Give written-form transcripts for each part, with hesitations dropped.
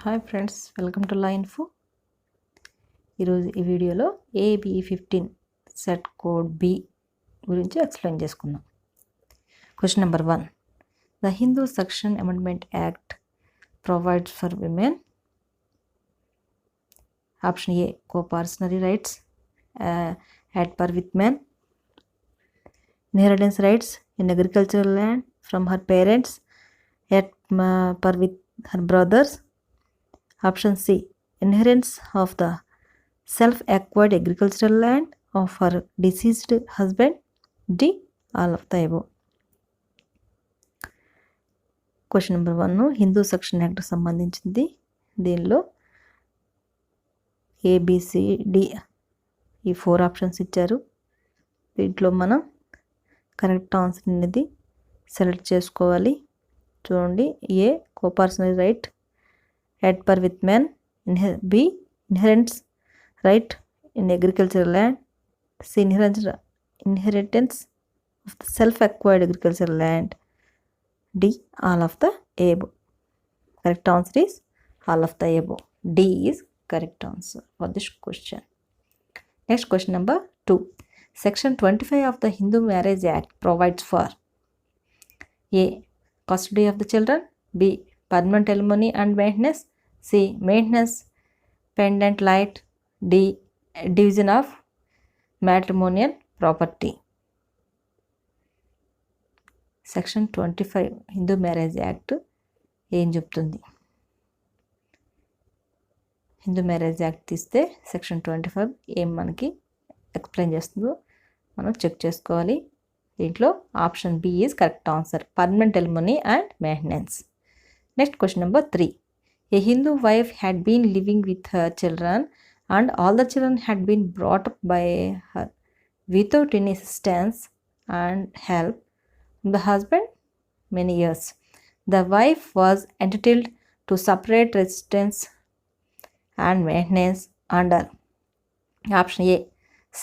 Hi friends, welcome to law info. ఈరోజు ఈ వీడియోలో AB15 సెట్ కోడ్ బి గురించి ఎక్స్ప్లెయిన్ చేసుకుందాం. Question number 1. The Hindu section amendment act provides for women. Option A co-partnership rights at par with men, inheritance rights in agricultural land from her parents at par with her brothers. Option C, inheritance of the self-acquired agricultural land of her deceased husband. D, all of the above. Question number 1 Hindu section act సంబంధించింది. దీనిలో ABCD ఈ 4 options ఇచ్చారు. దీంట్లో మనం correct answer అనేది select చేసుకోవాలి. చూడండి, ఏ co-partnership right at par with men, B inheritance right in agricultural land, C inheritance of the self-acquired agricultural land, D all of the above. Correct answer is all of the above. D is correct answer for this question. Next question number 2. Section 25 of the Hindu Marriage Act provides for A, custody of the children, B, permanent alimony and maintenance, C, maintenance pendant light, D, division of matrimonial property. Section 25 Hindu marriage act ఏం చెప్తుంది? Hindu marriage act తీస్తే section 25 ఏం మనకి explain చేస్తుందో మనం check చేసుకోవాలి. దీంట్లో option B is correct answer, permanent alimony and maintenance. Next question number 3. A Hindu wife had been living with her children and all the children had been brought up by her without any assistance and help from the husband many years. The wife was entitled to separate residence and maintenance under option A,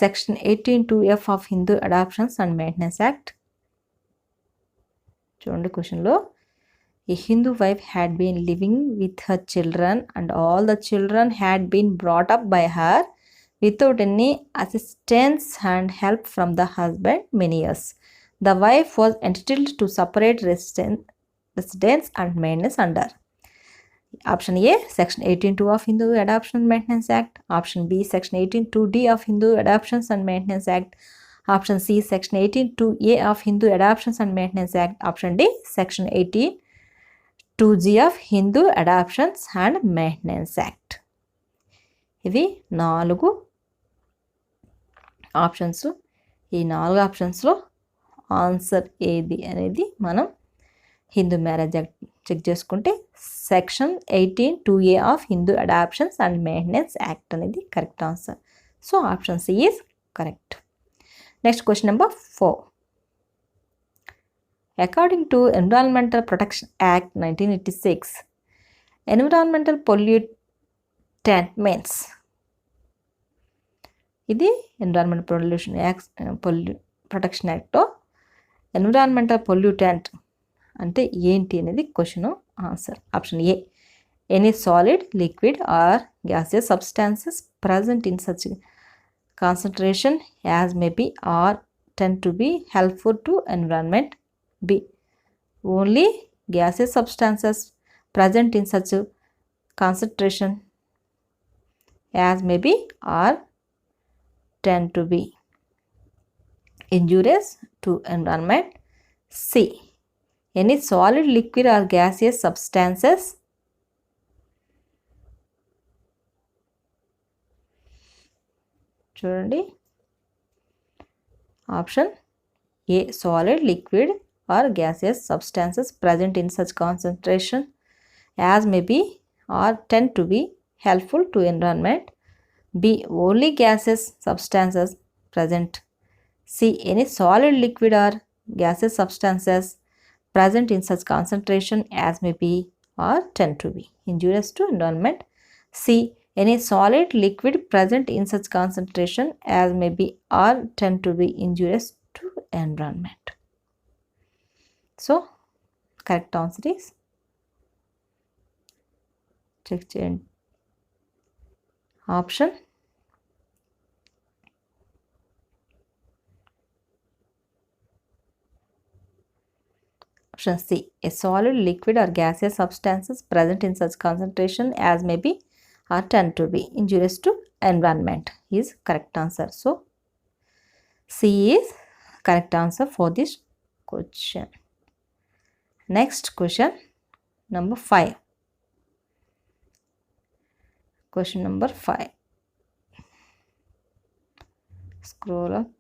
section 18(2)(f) of Hindu Adoptions and Maintenance Act. చూడండి, క్వశ్చన్లో A Hindu wife had been living with her children and all the children had been brought up by her without any assistance and help from the husband many years. The wife was entitled to separate residence and maintenance under option A, section 18(2) of Hindu Adoption and Maintenance Act, option B, section 18(2)(d) of Hindu Adoptions and Maintenance Act, option C, section 18(2)(a) of Hindu Adoptions and Maintenance Act, option D, section 18(2)(g) of Hindu Adoptions and Maintenance Act. ఇవి 4 options. ఈ 4 ఆప్షన్స్లో answer ఏది అనేది మనం Hindu marriage act check చేసుకుంటే section 18(2)(a) of Hindu adoptions and maintenance act అనేది correct answer. So option C is correct. Next question number 4. According to Environmental Protection Act 1986, environmental pollutant means, ఇది environment protection యాక్ట్లో environmental pollutant అంటే ఏంటి అనేది question answer. Option A, any solid, liquid are gaseous substances present in such concentration as may be or tend to be helpful to environment. B, only gaseous substances present in such concentration as may be or tend to be injurious to environment. C, any solid, liquid or gaseous substances చూడండి, option A, solid, liquid or gaseous substances present in such concentration as may be or tend to be helpful to environment. B, only gaseous substances present. C, any solid, liquid or gaseous substances present in such concentration as may be or tend to be injurious to environment. C, any solid, liquid present in such concentration as may be or tend to be injurious to environment. So correct answer is check చేయండి. Option C. A solid, liquid or gaseous substances present in such concentration as may be or tend to be injurious to environment is correct answer. So C is correct answer for this question. Next question number 5. Question number 5. Scroll up.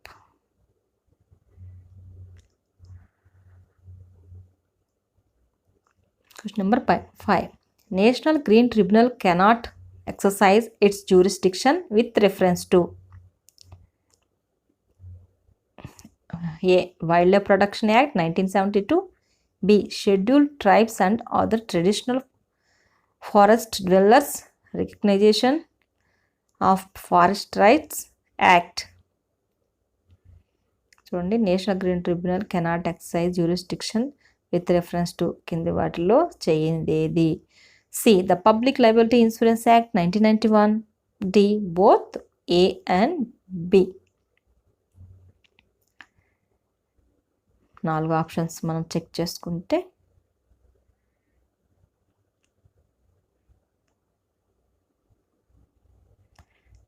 Question number 5. National Green Tribunal cannot exercise its jurisdiction with reference to A. Wildlife Protection Act 1972. B. Scheduled Tribes and Other Traditional Forest Dwellers Recognition of Forest Rights Act. చూడండి, national green tribunal cannot exercise jurisdiction with reference to కింది వాటిలో చేయనిదేది? C. The public liability insurance act 1991. D. Both A and B. 4 options మనం check చేసుకుంటే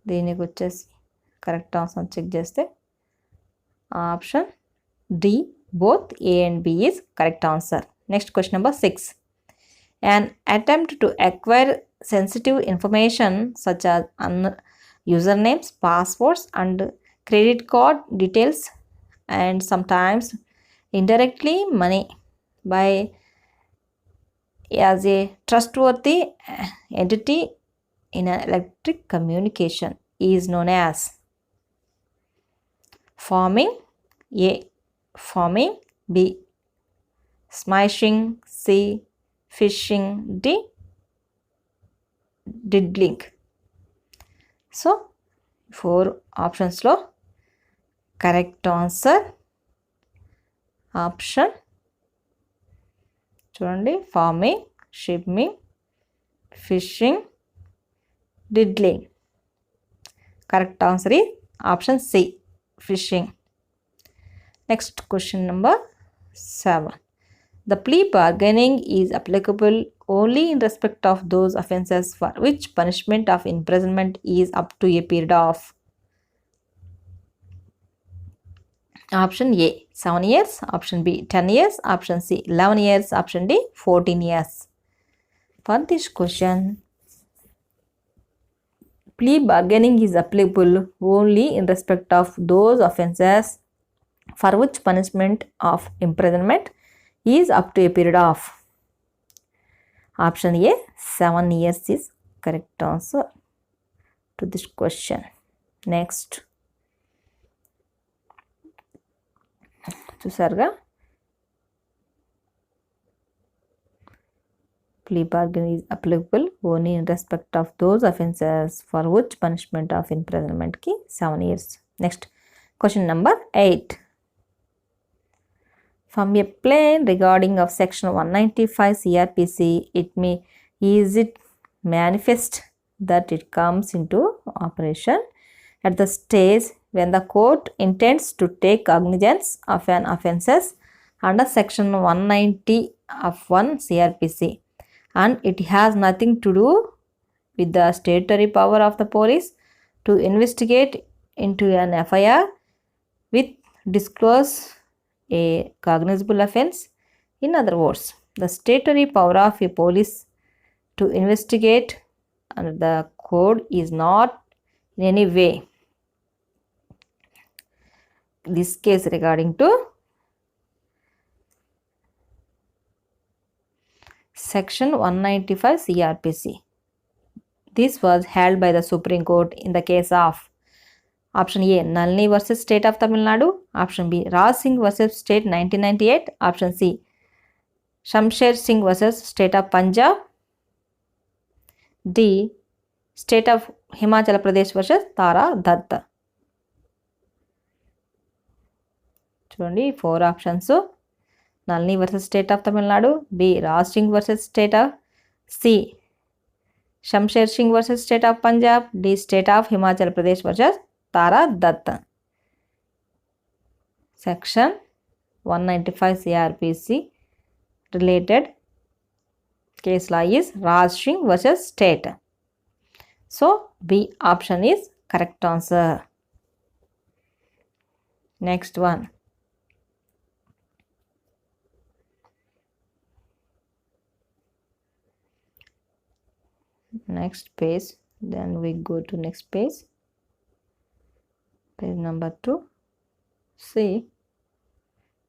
దీనికి వచ్చేసి correct answer check చేస్తే option D, both A and B is correct answer. Next question number 6. An attempt to acquire sensitive information such as usernames, passwords and credit card details and sometimes indirectly money by as a trustworthy entity in an electric communication is known as farming. A. Farming. B. Smashing. C. Fishing. D. Diddling. So 4 options lo correct answer option చూడండి, farming, shipping, fishing, diddling. Correct answer is option C, fishing. Next question number 7. The plea bargaining is applicable only in respect of those offences for which punishment of imprisonment is up to a period of option A 7 years, option B 10 years, option C 11 years, option D 14 years. For this question, plea bargaining is applicable only in respect of those offences for which punishment of imprisonment is up to a period of option A 7 years is correct answer to this question. Next, చూసారుగా, plea bargaining is applicable only in respect of those offences for which punishment of imprisonment ki 7 years. Next, question number 8. From a plain regarding of section 195 CRPC, is it manifest that it comes into operation at the stage when the court intends to take cognizance of an offences under section 190 of 1 CRPC, and it has nothing to do with the statutory power of the police to investigate into an FIR with disclose a cognizable offense. In other words, the statutory power of a police to investigate under the code is not in any way this case regarding to section 195 CRPC. This was held by the Supreme Court in the case of option A Nalini versus State of Tamil Nadu, option B Raj Singh versus State 1998, option C Shamsher Singh versus State of Punjab, D State of Himachal Pradesh versus Tara Dutt. చూడండి, 4 options: నల్ని versus state of Tamil Nadu, B Raj Singh versus state of, C Shamsher Singh versus State of Punjab. D. State of Himachal Pradesh versus Tara Dutt. Section 195 CRPC related case law is Raj Singh versus State. So B option is correct answer. Next one. Next page. Then we go to next page. Page number 2. C.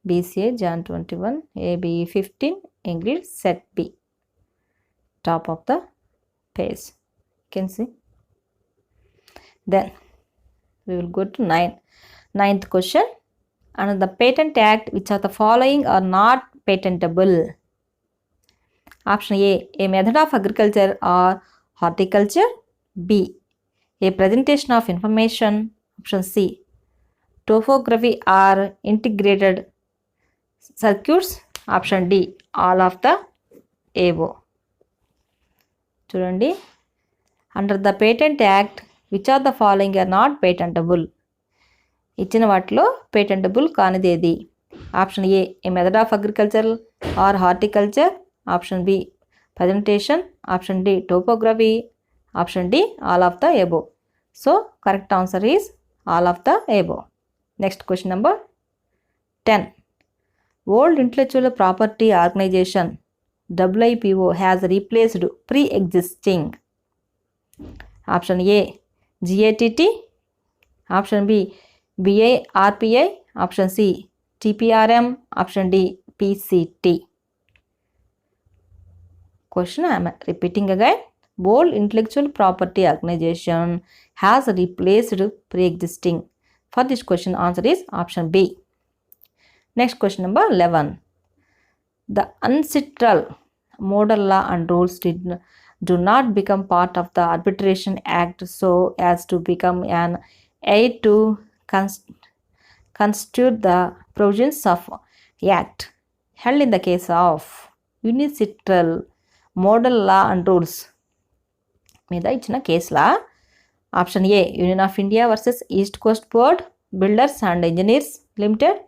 BCA Jan 21, ABE 15, English set B. Top of the page. You can see. Then we will go to ninth question. Under the Patent Act, which of the following are not patentable? Option A method of agriculture or horticulture. B, a presentation of information. Option C, topography or integrated circuits. Option D, all of the above. చూడండి, under the patent act which are the following are not patentable. ఇచ్చిన వాటిలో patentable కానిది ఏది? Option A method of agriculture or horticulture. Option B presentation. Option D topography. Option D all of the above. So correct answer is all of the above. Next question number 10. World Intellectual Property Organization WIPO has replaced pre-existing. Option A GATT. Option B BIRPI. Option C TPRM. Option D PCT. Question I am repeating again. World Intellectual Property Organization has replaced pre-existing. For this question, answer is option B. Next question number 11. The ancestral model law and rules do not become part of the Arbitration Act so as to become an aid to constitute the provisions of Act held in the case of unicitral model law and rules మీద ఇచ్చిన కేసులా. Option A union of India versus east coast board builders and engineers limited.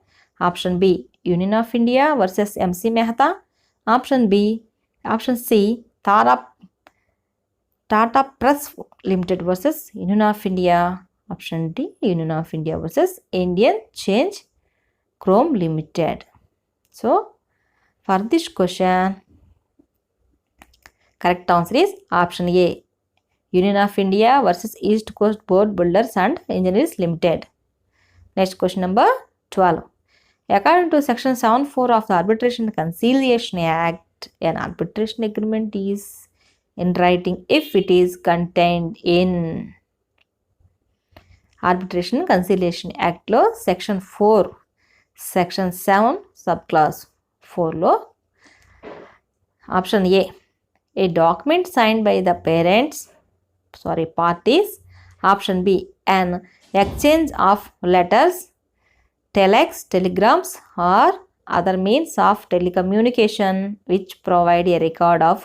Option B union of India versus MC Mehta. Option C Tata press limited versus union of India. Option D union of India versus Indian change chrome limited. So for this question correct answer is option A union of India versus east coast board builders and engineers limited. Next question number 12. According to Section 74 of the Arbitration and Conciliation Act, an arbitration agreement is in writing if it is contained in Arbitration and Conciliation Act లో Section 4, Section 7, Subclause 4 లో option A document signed by the parties. Option B an exchange of letters, telex, telegrams or other means of telecommunication which provide a record of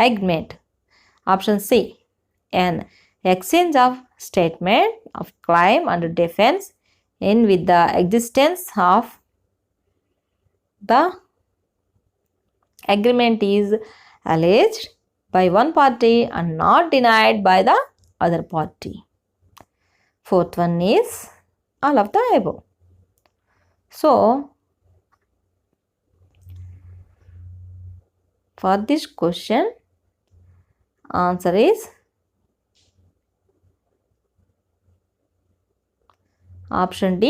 agreement. Option C an exchange of statement of claim and defense in with the existence of the agreement is alleged by one party and not denied by the other party. Fourth one is all of the above. So for this question, answer is option D,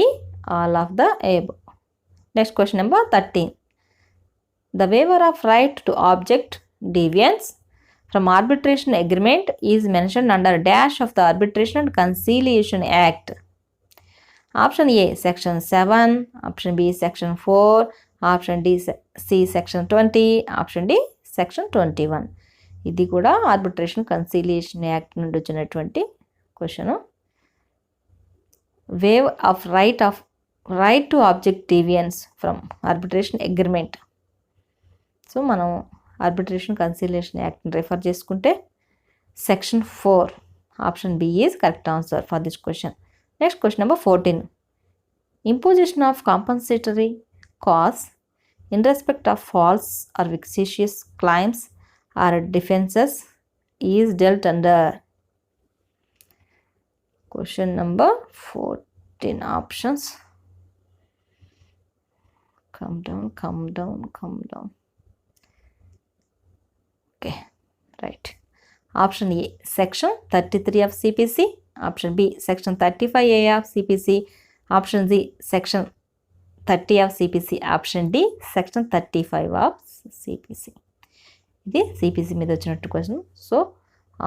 all of the above. Next question number 13. The waiver of right to object deviance from arbitration agreement is mentioned under dash of the Arbitration and Conciliation Act. Option A Section 7, Option B Section 4, Option D C Section 20, Option D Section 21. ఇది కూడా arbitration conciliation act నుండి వచ్చినటువంటి question. Waive of right to object deviance from arbitration agreement. So మనం arbitration conciliation యాక్ట్ని refer చేసుకుంటే Section 4. Option B is correct answer for this question. Next question number 14. Imposition of compensatory costs in respect of false or vexatious claims or defenses is dealt under. Question number 14 options. Come down. Okay, right. Option A, Section 33 of CPC. Option B, Section 35A of CPC. Option C, Section 30 of CPC. Option D, Section 35 of CPC. ఇది CPC మీద వచ్చినట్టు question. So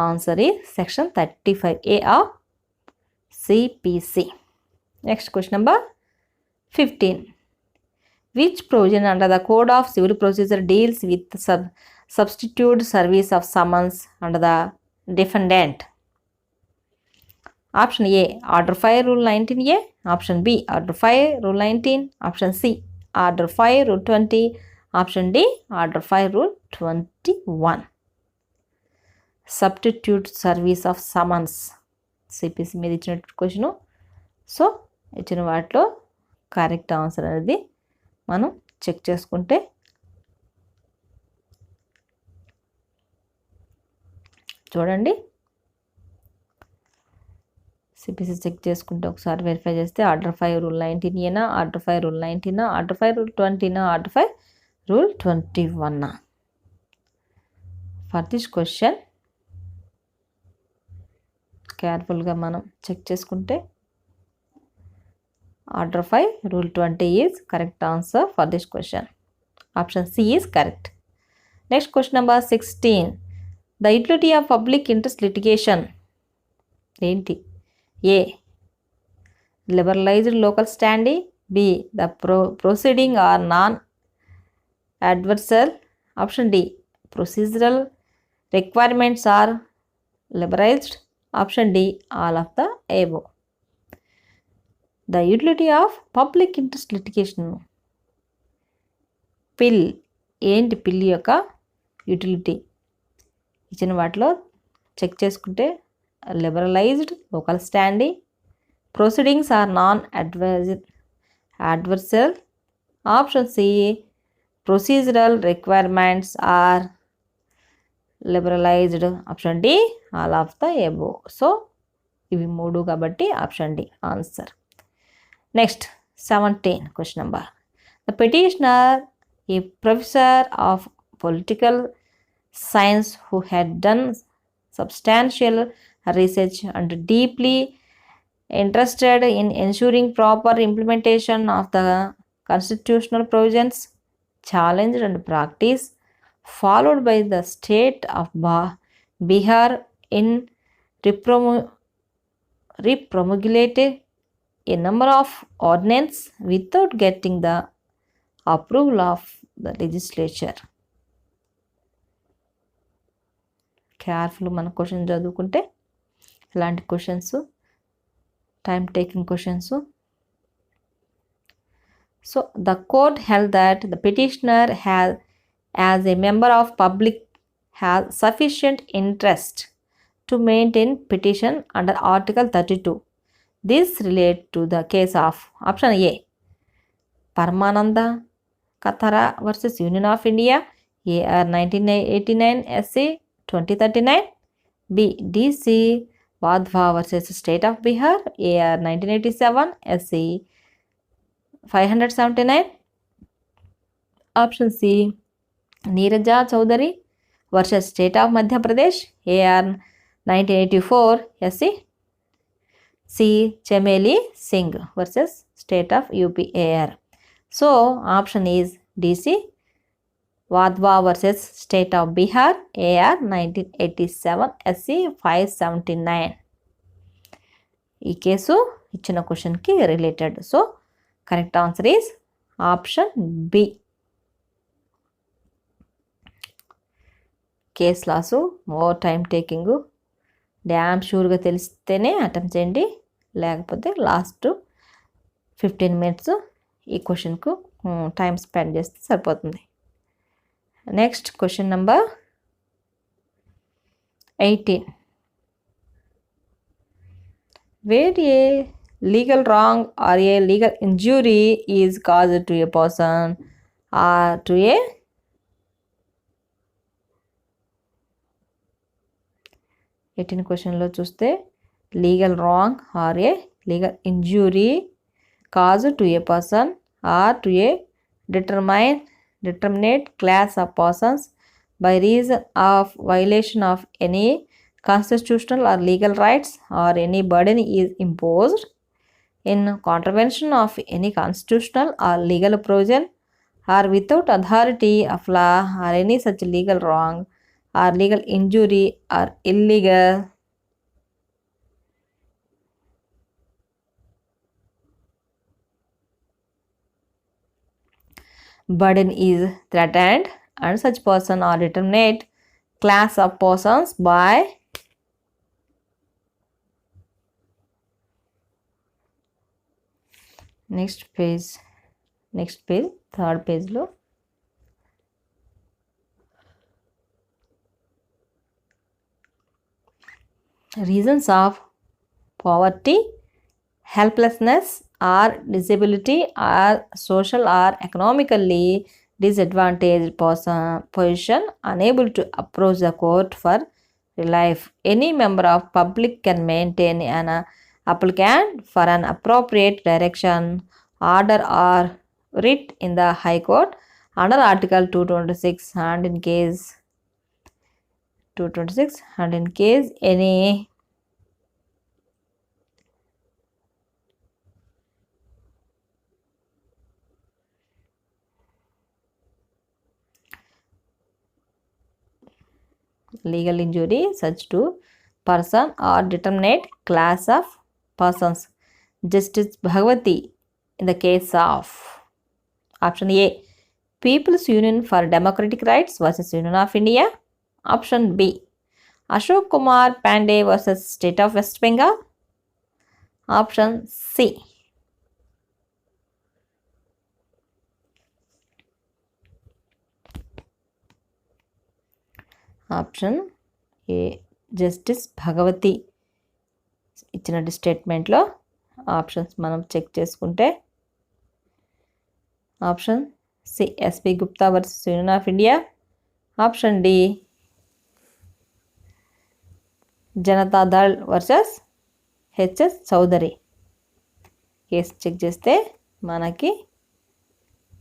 answer ఈ section 35A of CPC. Next question number 15. Which provision under the Code of Civil Procedure deals with substitute service of summons under the defendant? Option A, Order 5 Rule 19A. Option B, Order 5 Rule 19. Option C, Order 5 Rule 20. Option D, Order 5 Rule 21. Substitute service of summons. CPC మీద ఇచ్చినట్టు question. So ఇచ్చిన వాటిలో correct answer అనేది మనం check చేసుకుంటే చూడండి. CPC check చేసుకుంటే ఒకసారి వెరిఫై చేస్తే ఆర్డర్ 5 రూల్ 19ఏనా, ఆర్డర్ 5 రూల్ 19నా, ఆర్డర్ 5 రూల్ 20నా, ఆర్డర్ 5 రూల్ 21నా. ఫర్ దిస్ క్వశ్చన్ కేర్ఫుల్గా మనం చెక్ చేసుకుంటే order 5 rule 20 is correct answer for this question. Option C is correct. Next question number 16. The utility of public interest litigation ఏంటి? A, liberalised local standi. B, the proceeding are non adversarial. Option D, procedural requirements are liberalised. Option D, all of the above. The utility of public interest litigation. PIL ఏంటి? PIL యొక్క utility ఇచ్చిన వాటిలో check చేసుకుంటే liberalised local standi, proceedings are non adversarial. Option C, procedural requirements are liberalised. Option D, all of the above. So ఇవి మూడు కాబట్టి option D answer. Next 17 question number. The petitioner, a professor of political science who had done substantial research and deeply interested in ensuring proper implementation of the constitutional provisions, challenged and practice followed by the state of Bihar in repromulgated a number of ordinances without getting the approval of the legislature. Careful మన question చదువుకుంటే ఇలాంటి questions time taking questions. So the court held that the petitioner has as a member of public has sufficient interest to maintain petition under article 32. This relate to the case of option A, Paramananda Katara versus union of India, AR 1989 SC 2039. B, DC Wadhwa versus State of Bihar, AR 1987 SC 579. Option C, Neeraja Chaudhary versus State of Madhya Pradesh, AR 1984 SC. C, Chameli Singh versus State of UP, AR. So option is DC Wadhwa versus State of Bihar, AR 1987 SC 579. ఈ కేసు ఇచ్చిన క్వశ్చన్కి related. So correct answer is option B. Case laws more time taking, damn షూర్గా తెలిస్తేనే attempt చేయండి, లేకపోతే last 15 minutes ఈ క్వశ్చన్కు time spend చేస్తే సరిపోతుంది. Next question number 18. where a legal wrong or a legal injury is caused to a person or to a 18 క్వశ్చన్లో చూస్తే legal wrong or a legal injury caused to a person or to a determinate class of persons by reason of violation of any constitutional or legal rights or any burden is imposed in contravention of any constitutional or legal provision or without authority of law or any such legal wrong or legal injury or illegal burden is threatened and such person or determinate class of persons by next page third page లో reasons of poverty, helplessness or disability or social or economically disadvantaged position unable to approach the court for relief. Any member of public can maintain an applicant for an appropriate direction, order or writ in the High Court under Article 226 and in case any legal injury such to person or determinate class of persons. Justice Bhagwati in the case of option A, People's Union for Democratic Rights versus Union of India. Option B, Ashok Kumar Pandey versus State of West Bengal. Option C, option A justice Bhagwati ఇచ్చిన స్టేట్మెంట్లో options మనం check చేసుకుంటే option C SP Gupta versus union of India. Option D Janata Dal versus HS Chaudhary. Case check చేస్తే మనకి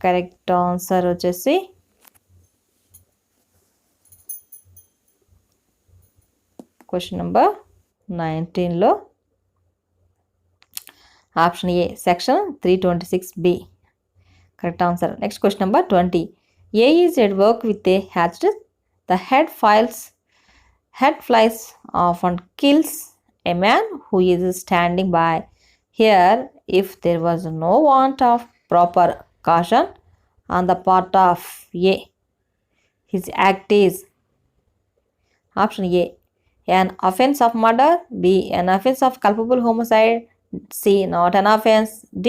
correct answer వచ్చేసి question number 19లో option A section 326B correct answer. Next question number 20. A is at work with a hatchet. The head flies off and kills a man who is standing by. Here, if there was no want of proper caution on the part of A, his act is option A, an offense of murder, B, an offense of culpable homicide, C, not an offense, D,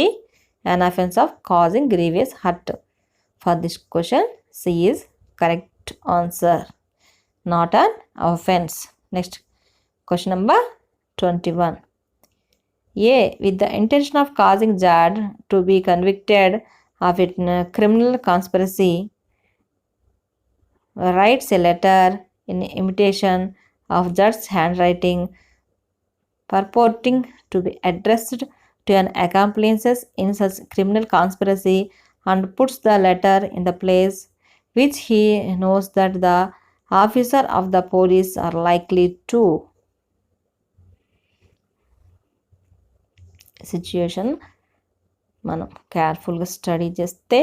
an offense of causing grievous hurt. For this question, C is correct answer, not an offense. Next question number 21. A, with the intention of causing Jad to be convicted of a criminal conspiracy, writes a letter in imitation of Jud's handwriting purporting to be addressed to an accomplice in such criminal conspiracy and puts the letter in the place which he knows that the officer of the police are likely to. Situation మనం కేర్ఫుల్గా study చేస్తే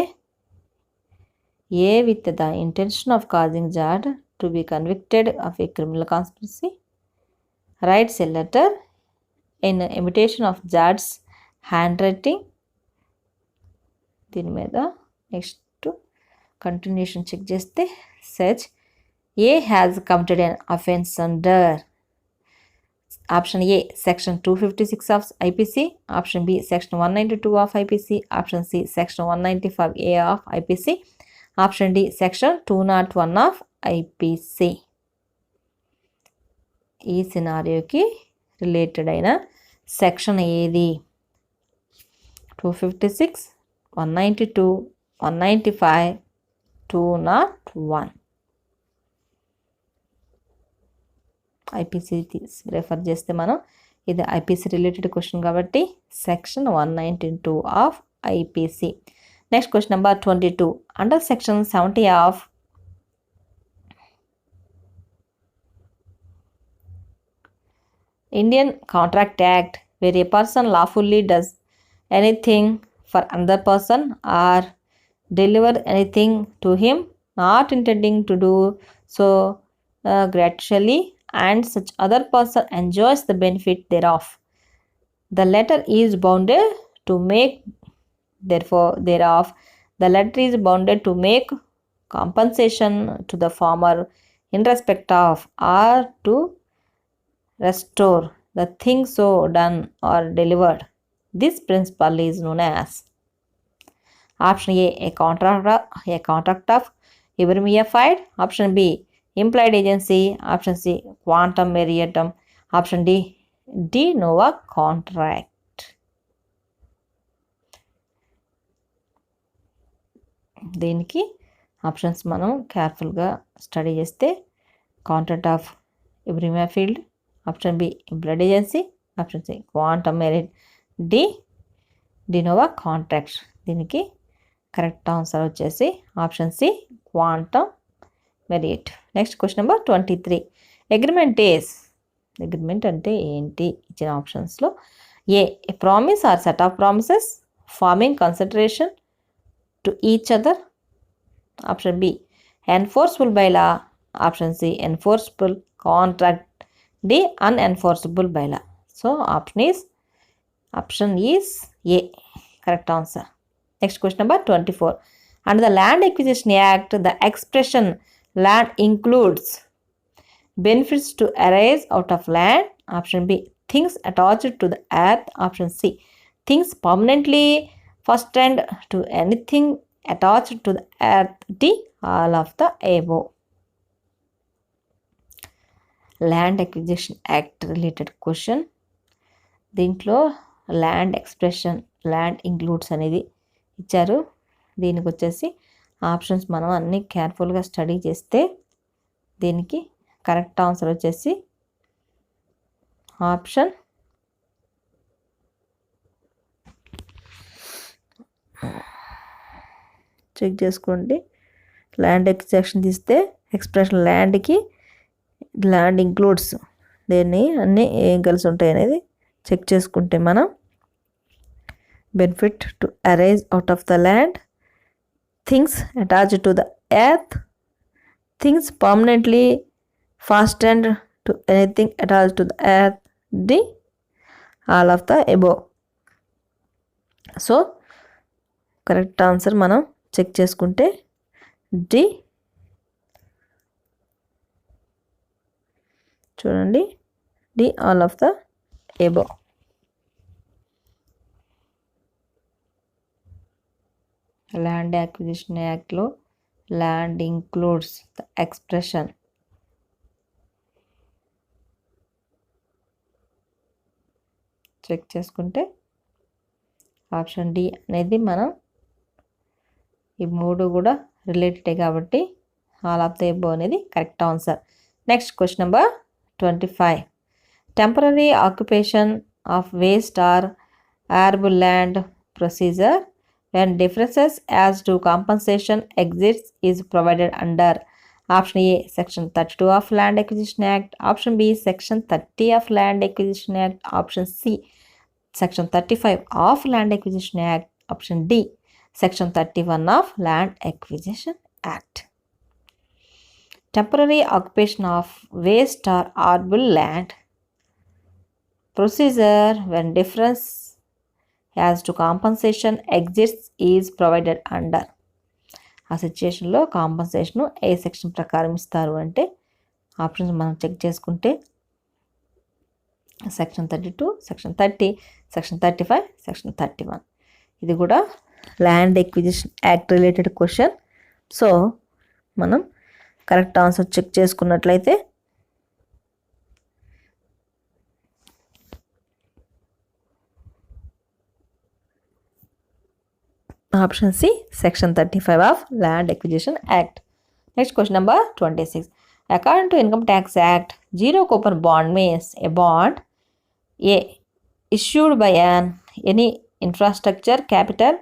A, with the intention of causing Jad to be convicted of a criminal conspiracy, writes a letter in imitation of Jad's handwriting. దీని మీద next continuation check చేస్తే such A has committed an offense under option A, section 256 of IPC, option B, section 192 of IPC, option C, section 195A of IPC, option D, section 201 of IPC. ఈ సినారియోకి related అయిన section ఏది? 256, 192, 195, 201. IPC refer చేస్తే మనం ఇది IPC related question కాబట్టి section 192 of IPC. Next question number 22. Under section 70 of Indian Contract Act, where a person lawfully does anything for another person or deliver anything to him, not intending to do so gratuitously, and such other person enjoys the benefit thereof. The letter is bounded to make thereof. The letter is bounded to make compensation to the former in respect of or to restore the thing so done or delivered. This principle is known as option A contract of ibermiafied, option B implied agency, option C quantum meritum, option D de novo contract. దీనికి options మనం కేర్ఫుల్గా study చేస్తే contract of ఇబ్రమీఫైడ్, option B implied agency, option C quantum meruit, D de novo contract. దీనికి correct answer వచ్చేసి option C quantum meruit. Next question number 23. Agreement అంటే ఏంటి? ఇచ్చిన ఆప్షన్స్లో A promise or set of promises forming consideration to each other, option B enforceable by law, option C enforceable contract, D unenforceable by law. So option is A, correct answer. Next question number 24. Under the Land Acquisition Act, the expression land includes benefits to arise out of land, option B things attached to the earth, option C things permanently fastened to anything attached to the earth, D all of the above. Land acquisition act related question. దీంట్లో land expression land includes అనేది ఇచ్చారు. దీనికి వచ్చేసి options మనం అన్నీ కేర్ఫుల్గా study చేస్తే దీనికి కరెక్ట్ ఆన్సర్ వచ్చేసి ఆప్షన్ చెక్ చేసుకోండి. ల్యాండ్ ఎక్విజిషన్ తీస్తే ఎక్స్ప్రెషన్ ల్యాండ్ ఇంక్లూడ్స్ దీన్ని అన్నీ ఏం కలిసి ఉంటాయి అనేది చెక్ చేసుకుంటే మనం benefit to arise out of the land, things attached to the earth, things permanently fastened to anything attached to the earth, D all of the above. సో కరెక్ట్ ఆన్సర్ మనం చెక్ చేసుకుంటే డి. చూడండి D all of the above. Land acquisition యాక్ట్లో land includes the expression check చేసుకుంటే option D అనేది మనం ఈ మూడు కూడా రిలేటెడ్ కాబట్టి ఆల్ ఆఫ్ ద అబోవ్ అనేది correct answer. Next question number 25. Temporary occupation of waste or arable land procedure when differences as to compensation exists is provided under option A section 32 of Land Acquisition Act, option B section 30 of Land Acquisition Act, option C section 35 of Land Acquisition Act, option D section 31 of Land Acquisition Act. Temporary occupation of waste or arable land procedure when difference as to compensation exists is provided under. ఆ సిచ్యుయేషన్లో compensation ఏ section ప్రకారం ఇస్తారు అంటే options మనం check చేసుకుంటే section 32, section 30, section 35, section 31. ఇది కూడా land acquisition act related question. So మనం correct answer check చేసుకున్నట్లయితే Option C, Section 35 of Land Acquisition Act. Next question number 26. According to Income Tax Act, zero coupon bond means a bond A issued by any infrastructure capital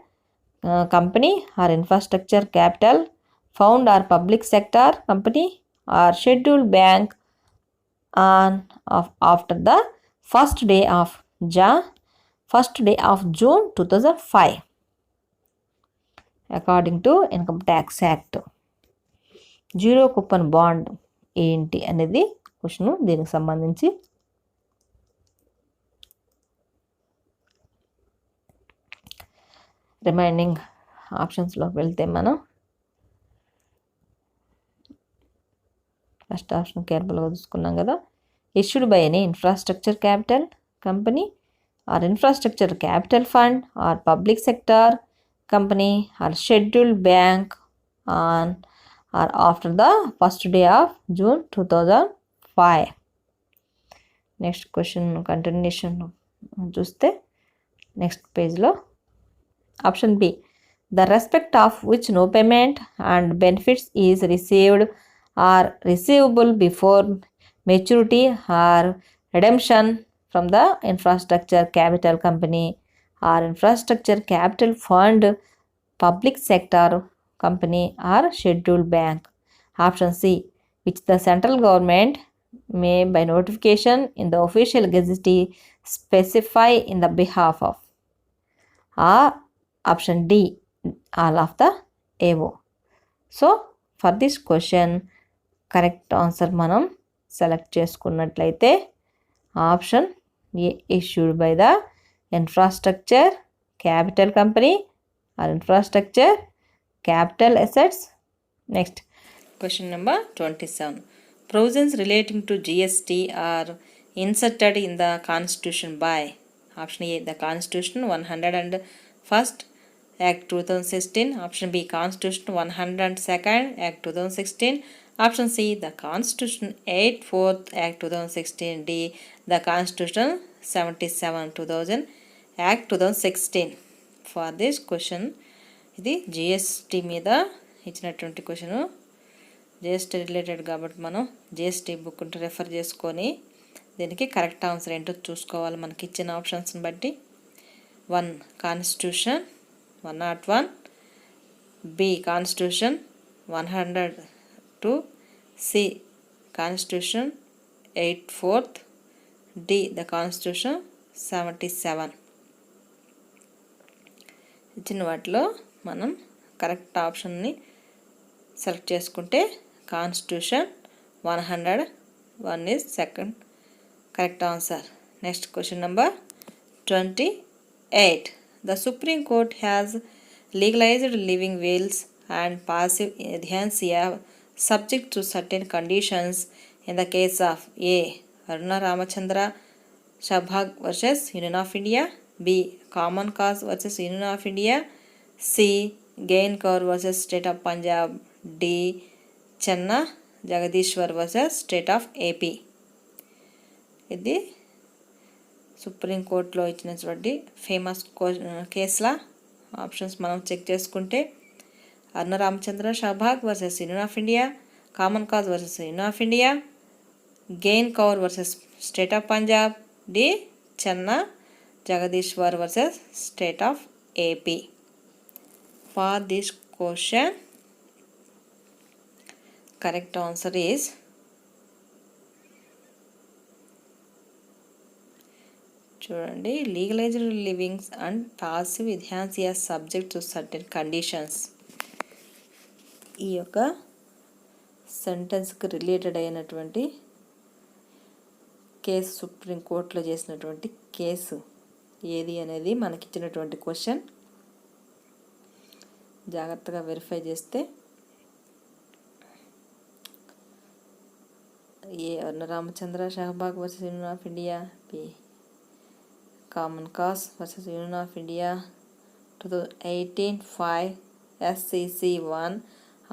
company or infrastructure capital fund or public sector company or scheduled bank after the first day of June 2005 according to Income Tax Act. Zero coupon bond ఏంటి అనేది question. దీనికి సంబంధించి remaining ఆప్షన్స్లోకి వెళ్తే మనం first option కేర్ఫుల్గా చూసుకున్నాం కదా. Issued by any infrastructure capital company or infrastructure capital fund or public sector company or scheduled bank on or after the first day of June 2005. Next question continuation చూస్తే next పేజ్లో option B, the respect of which no payment and benefits is received or receivable before maturity or redemption from the infrastructure capital company or infrastructure capital fund, public sector company or scheduled bank. Option C, which the central government may by notification in the official gazette specify in the behalf of. Or option D, all of the above. So for this question correct answer మనం select చేసుకున్నట్లయితే option A, issued by the infrastructure capital company or infrastructure capital assets. Next question number 27. Provisions relating to GST are inserted in the constitution by. Option A, the constitution 101st Act 2016. Option B, constitution 102nd Act 2016. Option C, the constitution 84th Act 2016. D, the constitution 77 2000 Act 2016. For this question, ఇది GST మీద ఇచ్చినటువంటి question. GST related కాబట్టి మనం GST book refer చేసుకొని దీనికి correct answer ఏంటో చూసుకోవాలి మనకి ఇచ్చిన ఆప్షన్స్ని బట్టి. 1 constitution 101, B constitution 102, C constitution 84th, D the constitution 77. ఇచ్చిన వాటిలో మనం కరెక్ట్ ఆప్షన్ని సెలెక్ట్ చేసుకుంటే constitution 101 is second correct answer. Next question number 28. The supreme court has legalized living wills and passive euthanasia subject to certain conditions in the case of A Aruna Ramachandra Shanbaug versus union of India, B common cause versus union of India, C Gian Kaur versus state of Punjab, D Chenna Jagadeeswar versus state of AP. ఇది సుప్రీంకోర్టులో ఇచ్చినటువంటి famous కేసుల options మనం check చేసుకుంటే Aruna Ramachandra Shanbaug versus union of India, common cause versus union of India, Gian Kaur versus state of Punjab, D Chenna Jagadeeswar versus state of AP. For this question correct answer is చూడండి legalized livings and passive euthanasia subject to certain conditions. ఈ యొక్క సెంటెన్స్కి related అయినటువంటి case సుప్రీంకోర్టులో చేసినటువంటి case ఏది అనేది మనకిచ్చినటువంటి question జాగ్రత్తగా వెరిఫై చేస్తే A Aruna Ramachandra Shanbaug versus union of India, B common cause versus union of India 2018-5 SCC 1,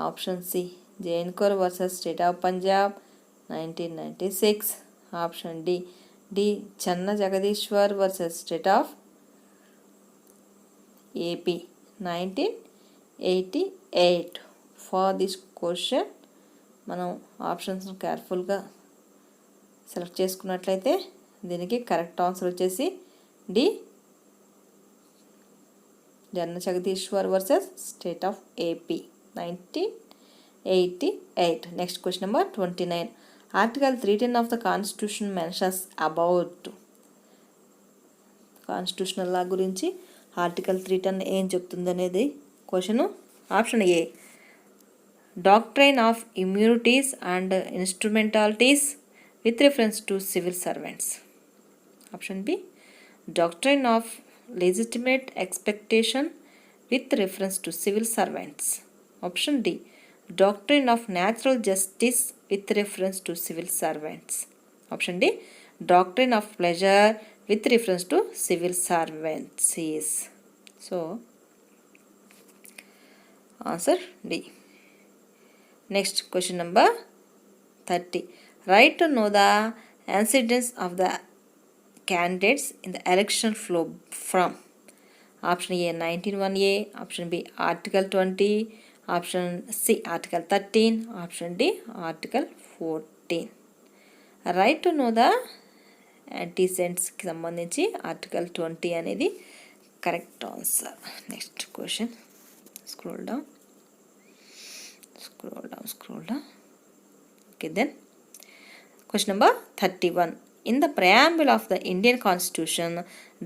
option C జైన్కర్ versus state of Punjab 1996, option D Chenna Jagadishwar versus state of AP 1988. For this question మనం options కేర్ఫుల్గా select చేసుకున్నట్లయితే దీనికి correct answer వచ్చేసి D, జన్న Jagadishwar versus state of AP, 1988. Next question number 29. Article 310 of the constitution mentions about. Constitutional law గురించి article 310 ఏం చెప్తుంది అనేది question. Option A, doctrine of immunities and instrumentalities with reference to civil servants. Option B, doctrine of legitimate expectation with reference to civil servants. Option D, doctrine of natural justice with reference to civil servants. Option D, doctrine of pleasure with reference to civil servants. So, answer D. Next question number 30. Right to know the antecedents of the candidates in the election flow from. Option A, 19(1)(a), option B, Article 20, option C, Article 13, option D, Article 14. Right to know the antecedents-కి సంబంధించి article 20 అనేది correct answer. Next question, scroll down. Okay, then question number 31. In the preamble of the Indian Constitution,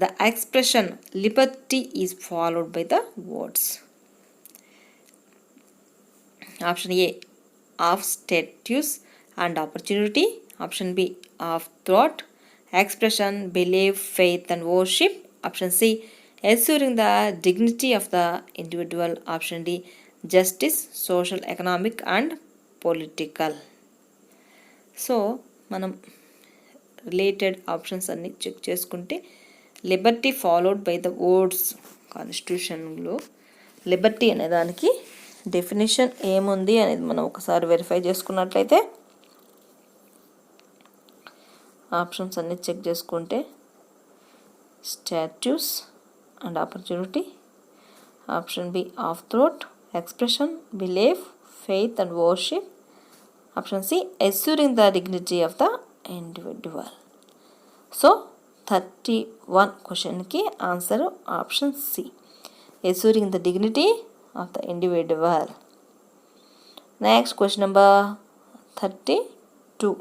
the expression liberty is followed by the words. Option A, of status and opportunity. Option B, of thought, expression, belief, faith and worship. Option C, assuring the dignity of the individual. Option D, justice, social, economic and political. So మనం related options అన్నీ check చేసుకుంటే liberty followed by the words, కాన్స్టిట్యూషన్లో liberty అనే దానికి definition ఏముంది అనేది మనం ఒకసారి వెరిఫై చేసుకున్నట్లయితే ఆప్షన్స్ అన్నీ చెక్ చేసుకుంటే status and opportunity, option B of థ్రోట్, expression, belief, faith and worship, option C assuring the dignity of the individual. So 31 క్వశ్చన్కి answer option C, assuring the dignity of the individual. Next question number 32.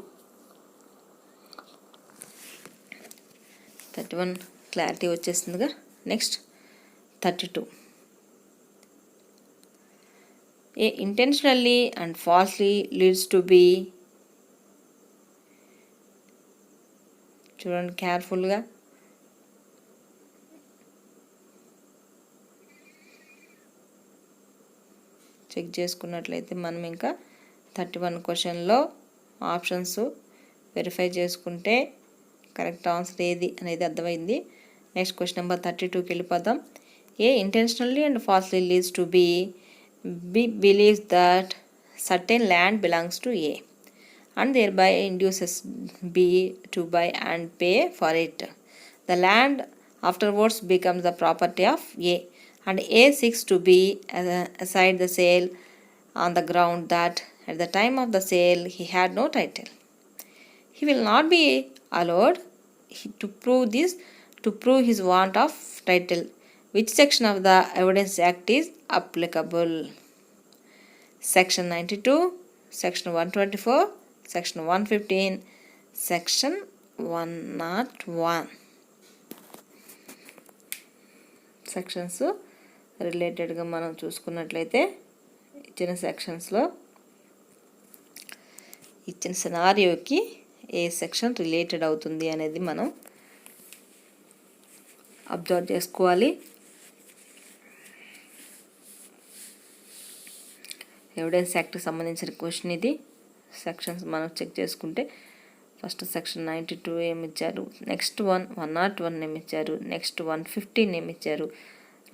31 clarity వచ్చేస్తుందిగా. Next 32. A intentionally and falsely leads to be. చూడండి కేర్ఫుల్గా. Check చేసుకున్నట్లయితే మనం ఇంకా 31 క్వశ్చన్లో options verify చేసుకుంటే correct answer ఏది అనేది అర్థమైంది. నెక్స్ట్ క్వశ్చన్ నెంబర్ 32కి వెళ్ళిపోదాం. A intentionally and falsely leads to B. B believes that certain land belongs to A and thereby induces B to buy and pay for it. The land afterwards becomes the property of A and A seeks to be aside the sale on the ground that at the time of the sale he had no title. He will not be allowed to prove his want of title. Which section of the Evidence Act is applicable? Section 92, Section 124, Section 115, Section 101. Sections రిలేటెడ్గా మనం చూసుకున్నట్లయితే ఇచ్చిన సెక్షన్స్లో ఇచ్చిన సినారియోకి ఏ section related అవుతుంది అనేది మనం observe చేసుకోవాలి. Evidence యాక్ట్కి సంబంధించిన క్వశ్చన్ ఇది. సెక్షన్స్ మనం చెక్ చేసుకుంటే ఫస్ట్ సెక్షన్ 92 ఏమిచ్చారు, నెక్స్ట్ 101 ఏమిచ్చారు, నెక్స్ట్ 115 ఏమిచ్చారు,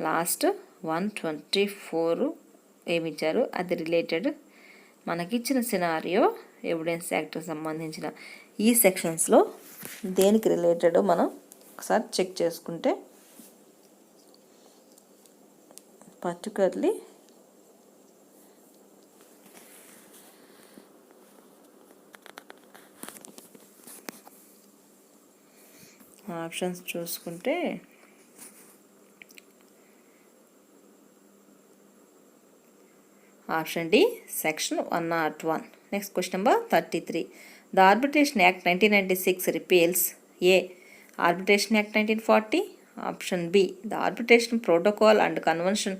లాస్ట్ 124 ఏమిచ్చారు. అది రిలేటెడ్ మనకిచ్చిన సినారియో ఎవిడెన్స్ యాక్ట్కి సంబంధించిన ఈ సెక్షన్స్లో దేనికి రిలేటెడ్ మనం ఒకసారి చెక్ చేసుకుంటే particularly ఆప్షన్స్ చూసుకుంటే option D section 101. Next question number 33. The arbitration act 1996 repeals A arbitration act 1940. Option B the arbitration protocol and convention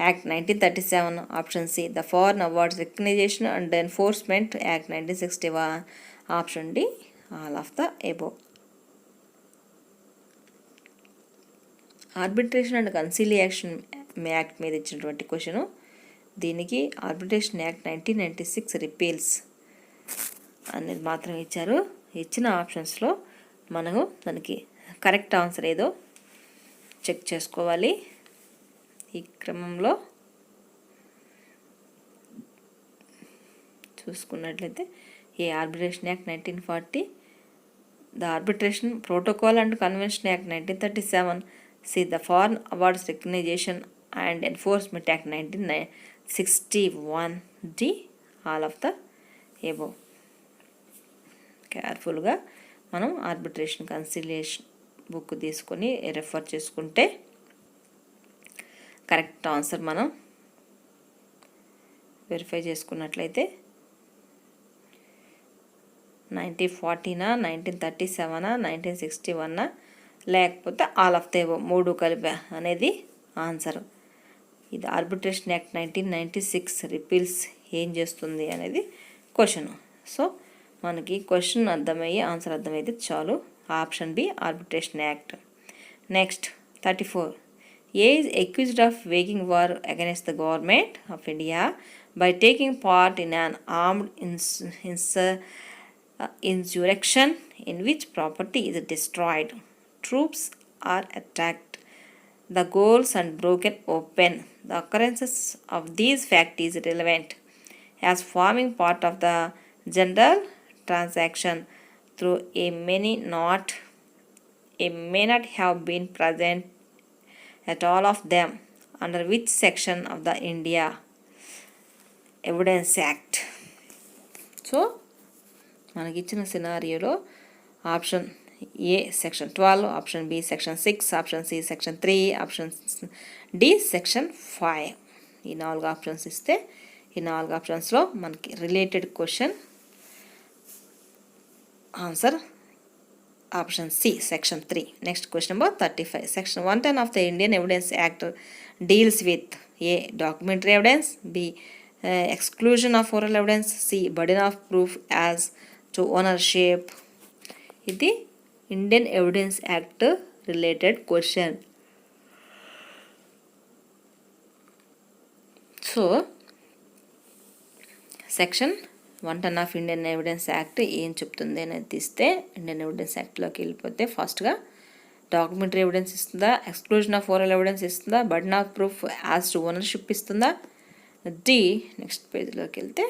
act 1937. Option C the foreign awards recognition and enforcement act 1961. Option D all of the above. Arbitration and conciliation act మీద ఇచ్చినటువంటి question. దీనికి arbitration act 1996 రిపీల్స్ అనేది మాత్రం ఇచ్చారు. ఇచ్చిన ఆప్షన్స్లో మనము దానికి కరెక్ట్ ఆన్సర్ ఏదో చెక్ చేసుకోవాలి. ఈ క్రమంలో చూసుకున్నట్లయితే A arbitration act 1940, the arbitration protocol and convention act 1937, C the foreign awards recognition and enforcement act 1961, D all of the above. కేర్ఫుల్గా మనం ఆర్బిట్రేషన్ కన్సిలియేషన్ బుక్ తీసుకొని రెఫర్ చేసుకుంటే కరెక్ట్ ఆన్సర్ మనం వెరిఫై చేసుకున్నట్లయితే 1940, 1937, 1961 లేకపోతే ఆల్ ఆఫ్ ద ఎబోవ్ 3 కలిపి అనేది answer. ఇది ఆర్బిట్రేషన్ యాక్ట్ 1996 రిపీల్స్ ఏం చేస్తుంది అనేది క్వశ్చన్. సో మనకి క్వశ్చన్ అర్థమయ్యి ఆన్సర్ అర్థమైతే చాలు. Option B arbitration act. Next 34. A is accused of waging war against the government of India by taking part in an armed insurrection in which property is destroyed, troops are attacked, the goals and broken open. The occurrences of these facts is relevant as forming part of the general transaction through a may not have been present at all of them. Under which section of the India Evidence Act? So మనకి ఇచ్చిన సినారియోలో option A section 12, option B section 6, option C section 3, option D section 5. ఈ 4 options ఇస్తే ఈ 4 ఆప్షన్స్లో మనకి related question answer option C section 3. Next question number 35. Section 110 of the Indian evidence act deals with A documentary evidence, B exclusion of oral evidence, C burden of proof as to ownership. ఇది Indian evidence act related question. So section 110 of Indian evidence act ఏం చెప్తుంది అనేది తీస్తే Indian evidence యాక్ట్లోకి వెళ్ళిపోతే ఫస్ట్గా documentary evidence ఇస్తుందా, exclusion of oral evidence ఇస్తుందా, burden of proof as to ownership ఇస్తుందా, డి నెక్స్ట్ పేజ్లోకి వెళ్తే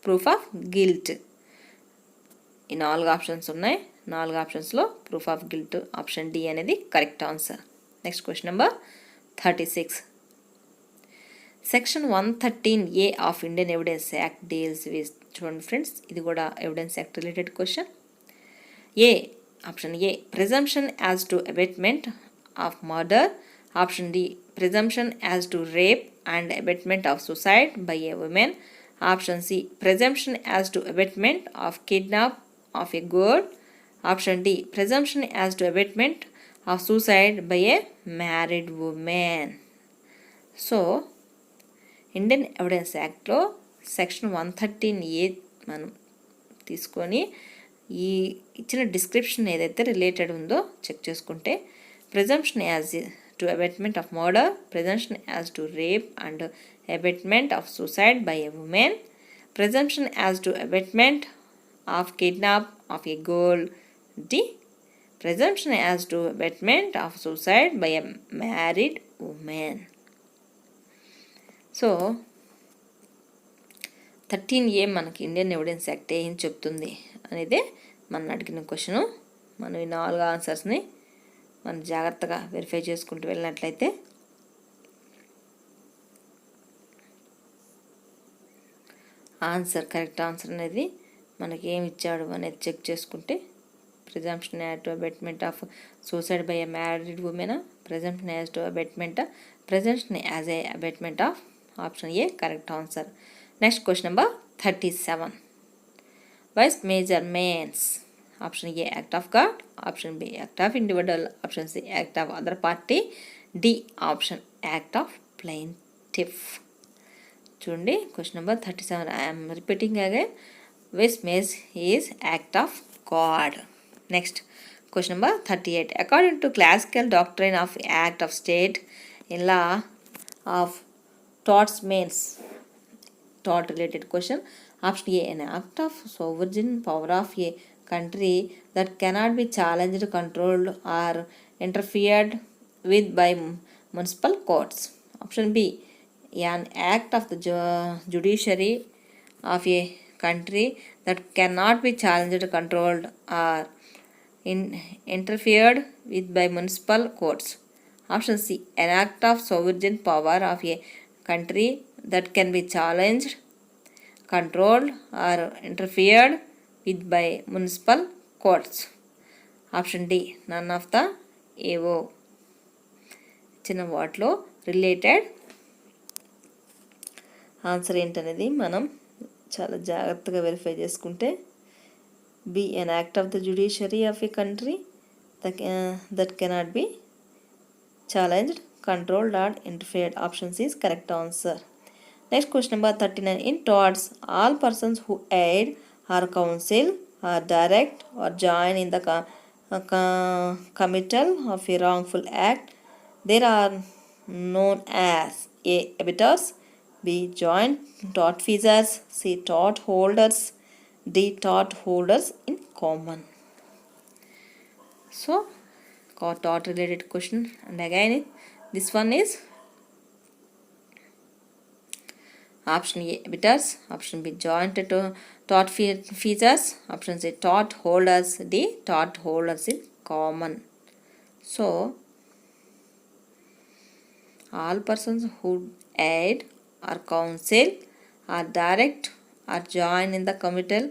ప్రూఫ్ ఆఫ్ గిల్ట్. ఈ 4 ఆప్షన్స్ ఉన్నాయి. 4 ఆప్షన్స్లో proof of guilt option D అనేది correct answer. Next question number 36. Section 113A of Indian evidence act deals with, చూడండి friends ఇది కూడా evidence act related question. A option A presumption as to abetment of murder, option D presumption as to rape and abetment of suicide by a woman, option C presumption as to abetment of kidnap of a girl, option D presumption as to abetment of suicide by A married women. So Indian evidence యాక్ట్లో section 113A మనం తీసుకొని ఈ ఇచ్చిన description ఏదైతే related ఉందో check చేసుకుంటే presumption as to abetment of murder, presumption as to rape and abetment of suicide by a women, presumption as to abetment of kidnap of a girl, D presumption as to abetment of suicide by a married women. So 13A మనకి Indian evidence act ఏం చెప్తుంది అనేదే మనం అడిగిన question. మనం ఈ 4 ఆన్సర్స్ని మనం జాగ్రత్తగా వెరిఫై చేసుకుంటూ వెళ్ళినట్లయితే ఆన్సర్ కరెక్ట్ ఆన్సర్ అనేది మనకి ఏమి ఇచ్చాడు అనేది చెక్ చేసుకుంటే presumption as to abetment of suicide by a married women, presumption as to abetment, presumption as a abetment of option A correct answer. Next question number 37. Vice major means option A act of God, option B act of individual, option C act of other party, D option act of plaintiff. చూడండి question number 37. I am repeating again. Vice major is act of God. Next question number 38. According to classical doctrine of act of state in law of torts means tort related question. Option A an act of sovereign power of a country that cannot be challenged, controlled or interfered with by municipal courts. Option B an act of the judiciary of a country that cannot be challenged, controlled or interfered with by municipal courts. Option C an act of sovereign power of a country that can be challenged, controlled or interfered with by municipal courts. Option D none of the above. చిన్న వాటిలో related answer ఏంటనేది మనం చాలా జాగ్రత్తగా verify చేసుకుంటే B an act of the judiciary of a country that cannot be challenged, controlled or interfered. Option C is correct answer. Next question number 39. In torts, all persons who aid or counsel or direct or join in the committal of a wrongful act, they are known as A. abettors, B. joint tortfeasors, C. tort holders, D. tort holders in common. So, tort related question, and again this one is option A abettors, option B joint tortfeasors, option C tort holders, D tort holders in common. So all persons who aid or counsel or direct or join in the committal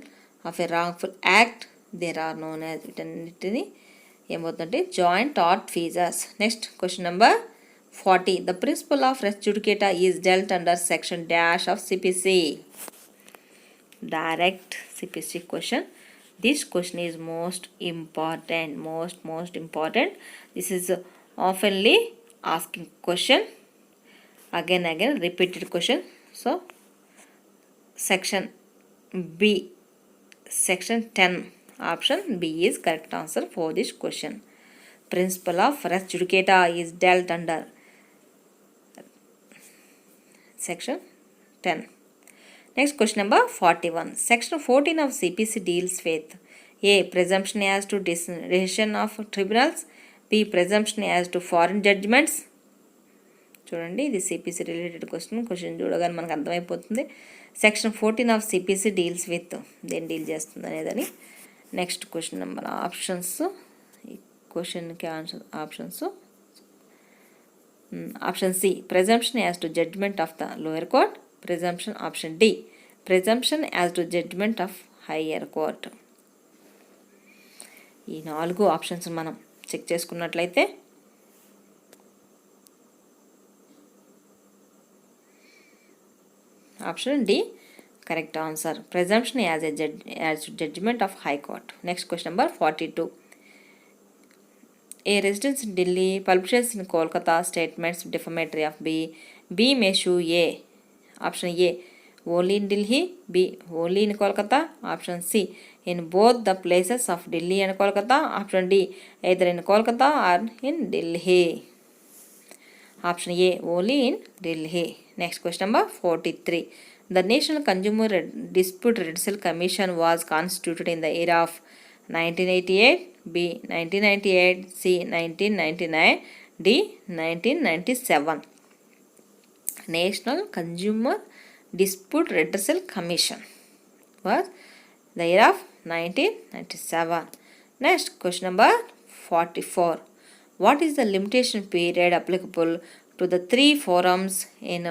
of a wrongful act, they are known as వీటన్నిటిని ఏమవుతుందంటే joint tortfeasors. Next question number 40. The principle of res judicata is dealt under section dash of CPC. Direct CPC question. This question is most important. Most important. This is oftenly asking question. Again repeated question. So section B, section 10, option B is correct answer for this question. Principle of res judicata is dealt under section 10. Next question number 41. Section 14 of CPC deals with A. presumption as to decision of tribunals, B. presumption as to foreign judgments. చూడండి ఇది CPC related question చూడగానే మనకు అర్థమైపోతుంది. Section 14 of CPC deals with దేని deal చేస్తుంది అనేదని. Next question number options, ఈ క్వశ్చన్కి answer options. Option C presumption as to judgment of the lower court, presumption. Option D presumption as to judgment of higher court. ఈ 4 options మనం check చేసుకున్నట్లయితే option D correct answer. presumption as to judgment of high court. Next question number 42. A resident in Delhi publishes in Kolkata statements defamatory of B. B may sue A. Option A only in Delhi, B only in Kolkata, option C in both the places of Delhi and Kolkata, option D either in Kolkata or in Delhi. Option A only in Delhi. Next question number 43. The National Consumer Dispute Redressal Commission was constituted in the era of 1988, B 1998, C 1999, D 1997. National Consumer Dispute Redressal Commission was the year of 1997. Next question number 44. What is the limitation period applicable to the three forums in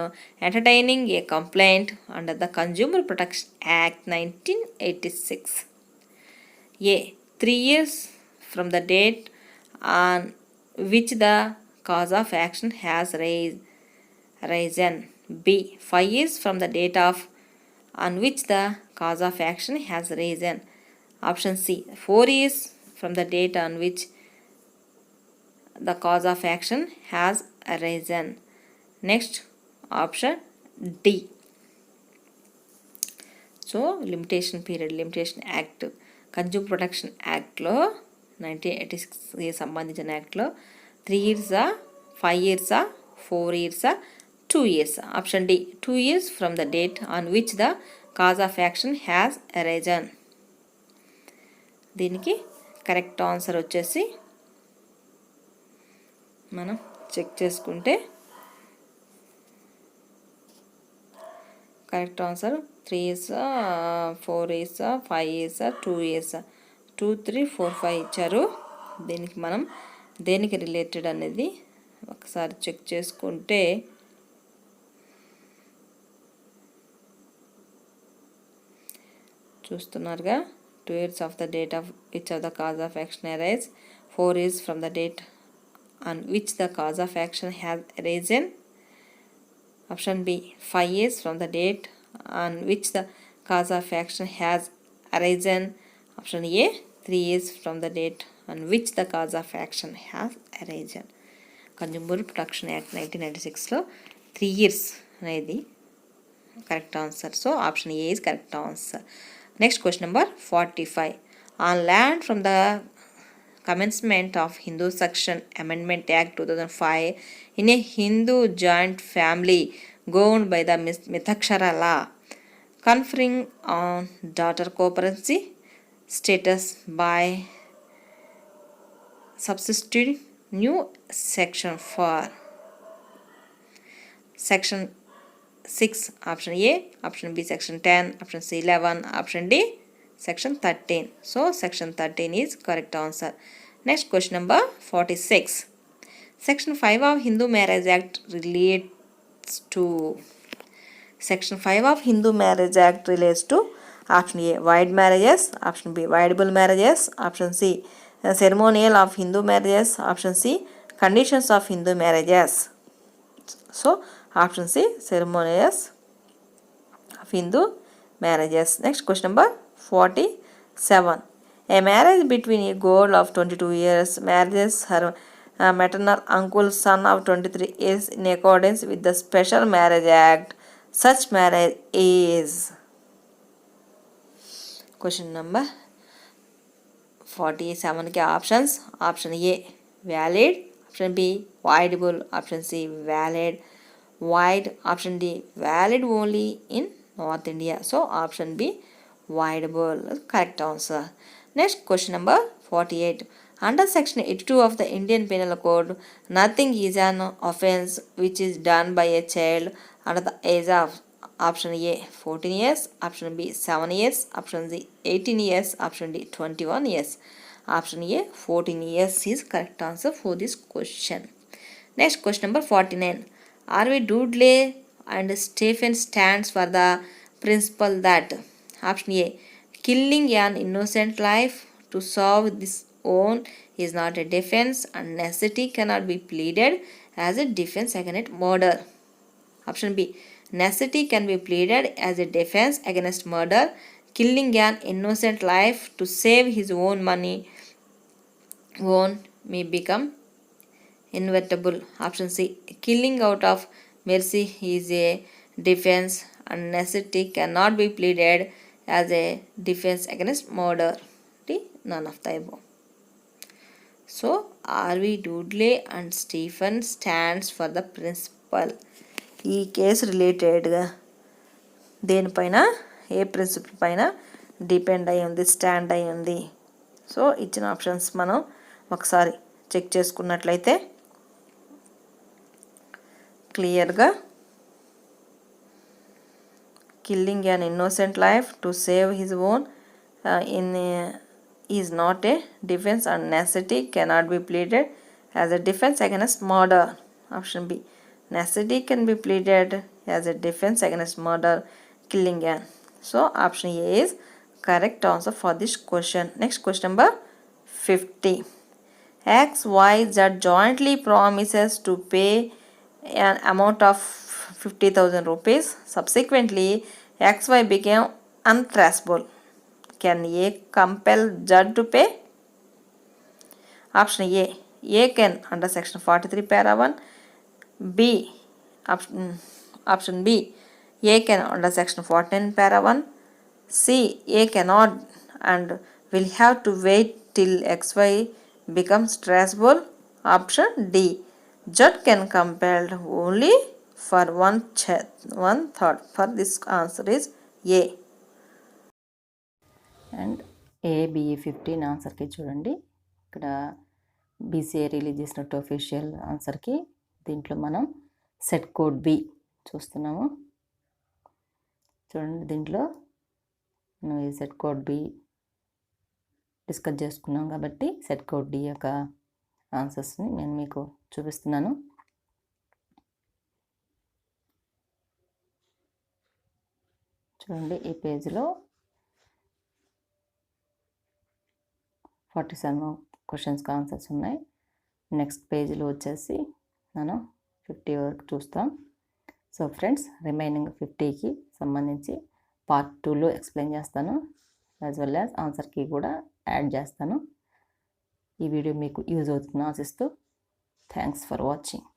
entertaining a complaint under the Consumer Protection Act 1986. A. 3 years from the date on which the cause of action has risen. B. 5 years from the date on which the cause of action has risen. Option C. 4 years from the date on which the cause of action has arisen. Next option D. So limitation period, limitation act, consumer protection యాక్ట్లో 1986కి సంబంధించిన యాక్ట్లో 3 ఇయర్సా 5 ఇయర్సా 4 ఇయర్సా 2 years. Option D 2 years from the date on which the cause of action has arisen. దీనికి correct answer వచ్చేసి మనం చెక్ చేసుకుంటే correct answer 3 years 4 years 5 years 2 years 2 3 4 5 ఇచ్చారు. దీనికి మనం దేనికి రిలేటెడ్ అనేది ఒకసారి చెక్ చేసుకుంటే చూస్తున్నారుగా 2 years of the date of which of the cause of action arise, 4 years from the date on which the cause of action has arisen. Option B 5 years from the date on which the cause of action has arisen. Option A 3 years from the date on which the cause of action has arisen. Consumer Protection Act 1996లో 3 years అనేది correct answer. So option A is correct answer. Next question number 45. On land from the commencement of Hindu Succession Amendment Act 2005 in a Hindu joint family governed by the Mithakshara law, conferring on daughter cooperacy status by substituting new section for section 6. Option A, option B section 10, option C 11, option D section 13. So section 13 is correct answer. Next question number 46. Section 5 of Hindu Marriage Act relates to. Section 5 of Hindu Marriage Act relates to option A void marriages, option B voidable marriages, option C ceremonial of Hindu marriages, option C conditions of Hindu marriages. So option C ceremonials of Hindu marriages. Next question number 47. A marriage between a girl of 22 years marries her maternal uncle's son of 23 years in accordance with the Special Marriage Act. Such marriage is. Question number 47 के options. Option A valid, option B voidable, option C valid void, option D valid only in North India. So option B voidable correct answer. Next question number 48. Under section 82 of the Indian Penal Code, nothing is an offence which is done by a child under the age of option A 14 years, option B 7 years, option C 18 years, option D 21 years. Option A 14 years is correct answer for this question. Next question number 49. R.V. Dudley and Stephen stands for the principle that option A killing an innocent life to solve this own is not a defense and necessity cannot be pleaded as a defense against murder. Option B necessity can be pleaded as a defense against murder. Killing an innocent life to save his own money may become inevitable. Option C killing out of mercy is a defense and necessity cannot be pleaded as a defense against murder. None of the above. So R.V. Dudley and Stephen stands for the principle. ఈ case రిలేటెడ్గా దేనిపైన ఏ principal పైన depend అయి ఉంది, stand అయి ఉంది. So ఇచ్చిన options మనం ఒకసారి చెక్ చేసుకున్నట్లయితే క్లియర్గా killing an innocent life to save his own is not a defense and necessity cannot be pleaded as a defense against murder. Option B necessity can be pleaded as a defense against murder, killing an. So option A is correct answer for this question. Next question number 50. X, Y, Z jointly promises to pay an amount of 50,000 rupees. Subsequently, XY became untraceable. Can A compel Z to pay? Option A. A can under section 43 para 1. B. Option B. A can under section 14 para 1. C. A cannot and will have to wait till XY becomes traceable. Option D. Z can compelled only for one third. For this answer is A. And ABE 15 ఆన్సర్కి చూడండి, ఇక్కడ BCA release చేసినట్టు official ఆన్సర్కి దీంట్లో మనం set code B చూస్తున్నాము. చూడండి, దీంట్లో మనం ఈ సెట్ కోడ్ బి డిస్కస్ చేసుకున్నాం కాబట్టి సెట్ కోడ్ డి యొక్క ఆన్సర్స్ని నేను మీకు చూపిస్తున్నాను. చూడండి, ఈ పేజీలో 47 క్వశ్చన్స్కి ఆన్సర్స్ ఉన్నాయి. నెక్స్ట్ పేజీలో వచ్చేసి మనం 50 వరకు చూస్తాం. సో ఫ్రెండ్స్, రిమైనింగ్ 50కి సంబంధించి పార్ట్ 2లో ఎక్స్ప్లెయిన్ చేస్తాను, యాజ్ వెల్ యాజ్ ఆన్సర్కి కూడా యాడ్ చేస్తాను. ఈ వీడియో మీకు యూజ్ అవుతుందని ఆశిస్తూ థ్యాంక్స్ ఫర్ వాచింగ్.